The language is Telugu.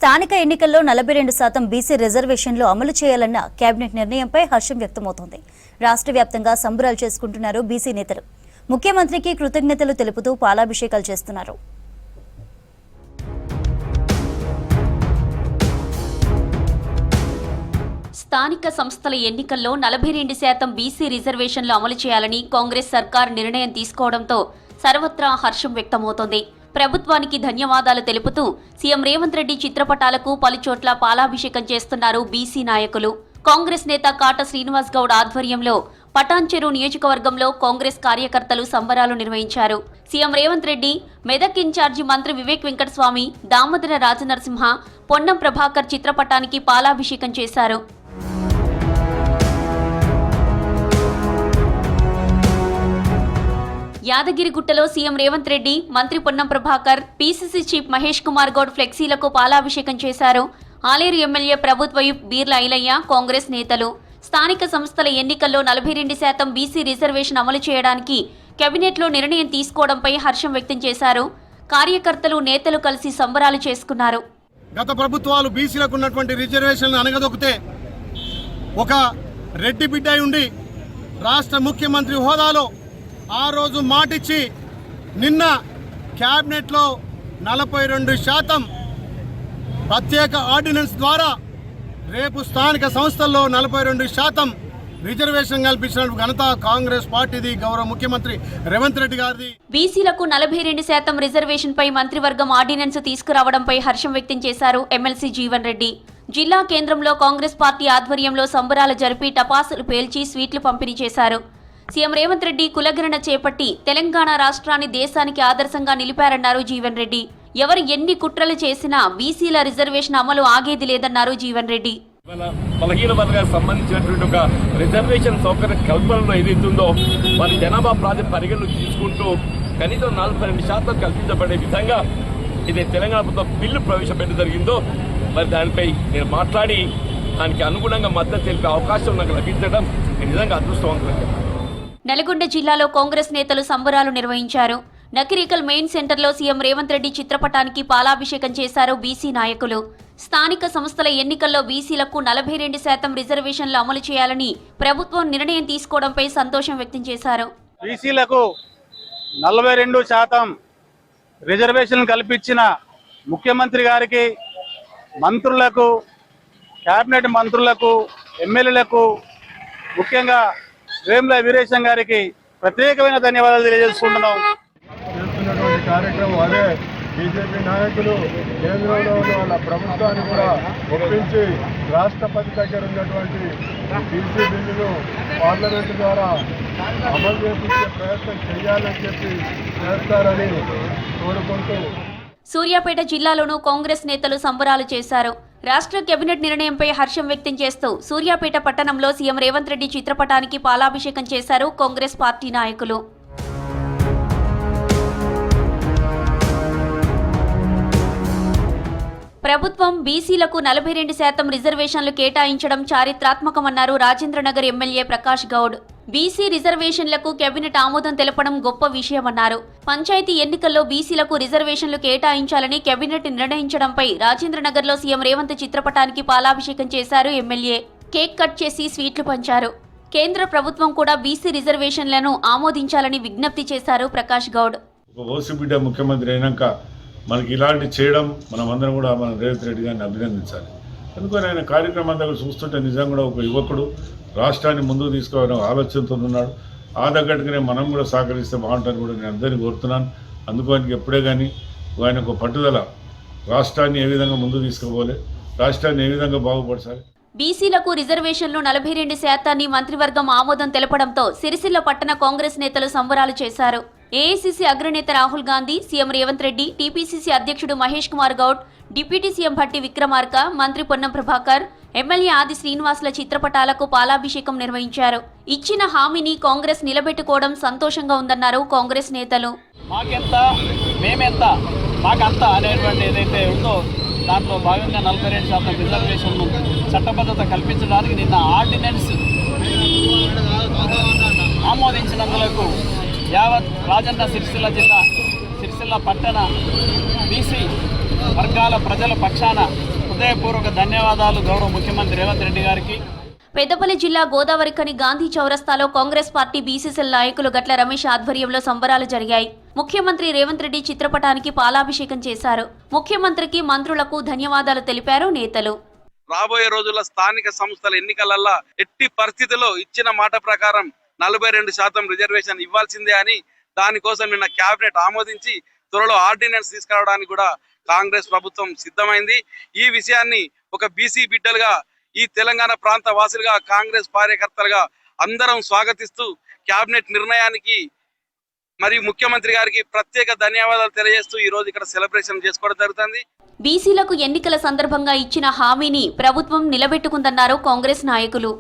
స్థానిక ఎన్నికల్లో 42% బీసీ రిజర్వేషన్లు అమలు చేయాలన్న కేబినెట్ నిర్ణయంపై హర్షం వ్యక్తమవుతోంది. రాష్ట్ర వ్యాప్తంగా సంబరాలు చేసుకుంటున్నారు బీసీ నేతలు. ముఖ్యమంత్రికి కృతజ్ఞతలు తెలుపుతూ పాలాభిషేకాలు చేస్తున్నారు. స్థానిక సంస్థల ఎన్నికల్లో 42% బీసీ రిజర్వేషన్లు అమలు చేయాలని కాంగ్రెస్ సర్కార్ నిర్ణయం తీసుకోవడంతో సర్వత్రా హర్షం వ్యక్తమవుతోంది. ప్రభుత్వానికి ధన్యవాదాలు తెలుపుతూ సీఎం రేవంత్ రెడ్డి చిత్రపటాలకు పలుచోట్ల పాలాభిషేకం చేస్తున్నారు బీసీ నాయకులు. కాంగ్రెస్ నేత కాట శ్రీనివాస్ గౌడ్ ఆధ్వర్యంలో పటాన్చెరు నియోజకవర్గంలో కాంగ్రెస్ కార్యకర్తలు సంబరాలు నిర్వహించారు. సీఎం రేవంత్ రెడ్డి, మెదక్ ఇన్ఛార్జి మంత్రి వివేక్ వెంకటస్వామి, దామోదర రాజనరసింహ, పొన్నం ప్రభాకర్ చిత్రపటానికి పాలాభిషేకం చేశారు. యాదగిరిగుట్టలో సీఎం రేవంత్ రెడ్డి, మంత్రి పొన్నం ప్రభాకర్, పీసీసీ చీఫ్ మహేష్ కుమార్ గౌడ్ ఫ్లెక్సీలకు పాలాభిషేకం చేశారు. ఆలేరు ఎమ్మెల్యే ప్రభుత్వ విప్ బీర్ల ఐలయ్య, కాంగ్రెస్ నేతలు స్థానిక సంస్థల ఎన్నికల్లో 42% బీసీ రిజర్వేషన్ అమలు చేయడానికి కేబినెట్లో నిర్ణయం తీసుకోవడంపై హర్షం వ్యక్తం చేశారు. కార్యకర్తలు, నేతలు కలిసి సంబరాలు చేసుకున్నారు. గత ప్రభుత్వాలు బీసీలకు ఉన్నటువంటి రిజర్వేషన్లు అనగదొక్కితే ఒక రెడ్డి బిడ్డ ఉండి రాష్ట్ర ముఖ్యమంత్రి హోదాలో ఆ రోజు మాటిచ్చి నిన్న క్యాబినెట్లో 42% ప్రత్యేక ఆర్డినెన్స్ ద్వారా రేపు స్థానిక సంస్థల్లో 42% రిజర్వేషన్ కల్పించిన ఘనత కాంగ్రెస్ పార్టీది, గౌరవ ముఖ్యమంత్రి రేవంత్ రెడ్డి గారిది. బీసీలకు 42% రిజర్వేషన్ పై మంత్రివర్గం ఆర్డినెన్స్ తీసుకురావడంపై హర్షం వ్యక్తం చేశారు ఎమ్మెల్సీ జీవన్ రెడ్డి. జిల్లా కేంద్రంలో కాంగ్రెస్ పార్టీ ఆధ్వర్యంలో సంబరాలు జరిపి టపాసులు పేల్చి స్వీట్లు పంపిణీ చేశారు. సీఎం రేవంత్ రెడ్డి కులగణన చేపట్టి తెలంగాణ రాష్ట్రాన్ని దేశానికి ఆదర్శంగా నిలిపారన్నారు జీవన్ రెడ్డి. ఎవరు ఎన్ని కుట్రలు చేసినా బీసీల రిజర్వేషన్ అమలు ఆగేది లేదన్నారు జీవన్ రెడ్డి. బలహీన వర్గాలకు సంబంధించినటువంటి ఒక రిజర్వేషన్ సౌకర్య కల్పనలో ఏదైతుందో వారి జనాభా ప్రాజెక్ట్ పరిగణలోకి తీసుకుంటూ కనీసం 42% కల్పించబడే విధంగా ఇది తెలంగాణ ప్రభుత్వం బిల్లు ప్రవేశపెట్టడం జరిగిందో మరి దానిపై నేను మాట్లాడి దానికి అనుగుణంగా మద్దతు తెలిపే అవకాశం నాకు లభించడం నిజంగా అదృష్టవంతులు. నల్గొండ జిల్లాలో కాంగ్రెస్ నేతలు సంబరాలు నిర్వహించారు. నకిరేకల్ మెయిన్ సెంటర్లో సీఎం రేవంత్ రెడ్డి చిత్రపటానికి పాలాభిషేకం చేశారు బీసీ నాయకులు. స్థానిక సంస్థల ఎన్నికల్లో బీసీలకు 42% రిజర్వేషన్లు అమలు చేయాలని ప్రభుత్వం నిర్ణయం తీసుకోవడంపై సంతోషం వ్యక్తం చేశారు. బీసీలకు 42% రిజర్వేషన్లు కల్పించిన ముఖ్యమంత్రి గారికి, మంత్రులకు, కేబినెట్ మంత్రులకు, ఎమ్మెల్యేలకు, ముఖ్యంగా వేముల వీరేశం గారికి ప్రత్యేకమైన ధన్యవాదాలు తెలియజేసుకుంటున్నాం. చేస్తున్నటువంటి కార్యక్రమం అదే. బీజేపీ నాయకులు కేంద్రంలో ఉన్న వాళ్ళ ప్రభుత్వాన్ని కూడా ఒప్పించి రాష్ట్రపతి దగ్గర ఉన్నటువంటి బీసీ బిల్లును పార్లమెంటు ద్వారా అమలు చేపించే ప్రయత్నం చేయాలని చెప్పి చేస్తారని కోరుకుంటూ సూర్యాపేట జిల్లాలోనూ కాంగ్రెస్ నేతలు సంబరాలు చేశారు. రాష్ట్ర కేబినెట్ నిర్ణయంపై హర్షం వ్యక్తం చేస్తూ సూర్యాపేట పట్టణంలో సీఎం రేవంత్ రెడ్డి చిత్రపటానికి పాలాభిషేకం చేశారు కాంగ్రెస్ పార్టీ నాయకులు. ప్రభుత్వం బీసీలకు 42% రిజర్వేషన్లు కేటాయించడం చారిత్రాత్మకమన్నారు రాజేంద్రనగర్ ఎమ్మెల్యే ప్రకాష్ గౌడ్. బీసీ రిజర్వేషన్లకు కేబినెట్ ఆమోదం తెలపడం గొప్ప విషయమన్నారు. పంచాయతీ ఎన్నికల్లో బీసీలకు రిజర్వేషన్లు కేటాయించాలని కేబినెట్ నిర్ణయించడంపై రాజేంద్రనగర్లో సీఎం రేవంత్ చిత్రపటానికి పాలాభిషేకం చేశారు ఎమ్మెల్యే. కేక్ కట్ చేసి స్వీట్లు పంచారు. కేంద్ర ప్రభుత్వం కూడా బీసీ రిజర్వేషన్లను ఆమోదించాలని విజ్ఞప్తి చేశారు ప్రకాష్ గౌడ్. ముఖ్యమంత్రి అయినాక మనకి ఇలాంటి చేయడం మనమందరం కూడా మన రేవంత్ రెడ్డి గారిని అభినందించాలి. అందుకని ఆయన కార్యక్రమం దగ్గర చూస్తుంటే నిజంగా కూడా ఒక యువకుడు రాష్ట్రాన్ని ముందుకు తీసుకోవాలని ఆలోచనతో ఉన్నాడు. ఆ దగ్గరగానే మనం కూడా సహకరిస్తే బాగుంటుందని కూడా నేను అందరినీ కోరుతున్నాను. అందుకని ఎప్పుడే కానీ ఆయన ఒక పట్టుదల, రాష్ట్రాన్ని ఏ విధంగా ముందుకు తీసుకోవాలి, రాష్ట్రాన్ని ఏ విధంగా బాగుపరచాలి. బీసీలకు రిజర్వేషన్లు 42% మంత్రివర్గం ఆమోదం తెలపడంతో సిరిసిల్ల పట్టణ కాంగ్రెస్ నేతలు సంబరాలు చేశారు. ఏఐసీసీ అగ్రనేత రాహుల్ గాంధీ, సీఎం రేవంత్ రెడ్డి, టీపీసీసీ అధ్యక్షుడు మహేష్ కుమార్ గౌడ్, డిప్యూటీ సీఎం భట్టి విక్రమార్క, మంత్రి పొన్నం ప్రభాకర్, ఎమ్మెల్యే ఆది శ్రీనివాసుల చిత్రపటాలకు పాలాభిషేకం నిర్వహించారు. ఇచ్చిన హామీని కాంగ్రెస్ నిలబెట్టుకోవడం సంతోషంగా ఉందన్నారు కాంగ్రెస్ నేతలు. మాకెంత మేమెంత మాకంత అనేటువంటి ఏదైతే ఉందో దాంట్లో భాగంగా 42% రిజర్వేషన్ను చట్టబద్ధత కల్పించడానికి నిన్న ఆర్డినెన్స్ ఆమోదించినందులకు యావత్ రాజన్న సిరిసిల్ల జిల్లా సిరిసిల్ల పట్టణ బీసీ వర్గాల ప్రజల పక్షాన హృదయపూర్వక ధన్యవాదాలు గౌరవ ముఖ్యమంత్రి రేవంత్ రెడ్డి గారికి. పెద్దపల్లి జిల్లా గోదావరిఖని గాంధీ చౌరస్తాలో కాంగ్రెస్ పార్టీ బీసీసీఎల్ నాయకులు గట్ల రమేష్ ఆధ్వర్యంలో సంబరాలు జరిగాయి. ముఖ్యమంత్రి రేవంత్ రెడ్డి చిత్రపటానికి పాలాభిషేకం చేశారు. ముఖ్యమంత్రికి, మంత్రులకు ధన్యవాదాలు తెలిపారు నేతలు. రాబోయే రోజుల్లో స్థానిక సంస్థల ఎన్నికలల్లో ఎట్టి పరిస్థితుల్లో ఇచ్చిన మాట ప్రకారం 42% రిజర్వేషన్ ఇవ్వాల్సిందే అని దానికోసం నిన్న కేబినెట్ ఆమోదించి త్వరలో ఆర్డినెన్స్ తీసుకురావడానికి కూడా కాంగ్రెస్ ప్రభుత్వం సిద్ధమైంది. ఈ విషయాన్ని ఒక బీసీ బిడ్డలుగా, ఈ తెలంగాణ ప్రాంత వాసులుగా, కాంగ్రెస్ కార్యకర్తలుగా అందరం స్వాగతిస్తూ కేబినెట్ నిర్ణయానికి మరియు ముఖ్యమంత్రి గారికి ప్రత్యేక ధన్యవాదాలు తెలియజేస్తూ ఈ రోజు ఇక్కడ సెలబ్రేషన్ చేసుకోవడం జరుగుతుంది. బీసీలకు ఎన్నికల సందర్భంగా ఇచ్చిన హామీని ప్రభుత్వం నిలబెట్టుకుందన్నారు కాంగ్రెస్ నాయకులు.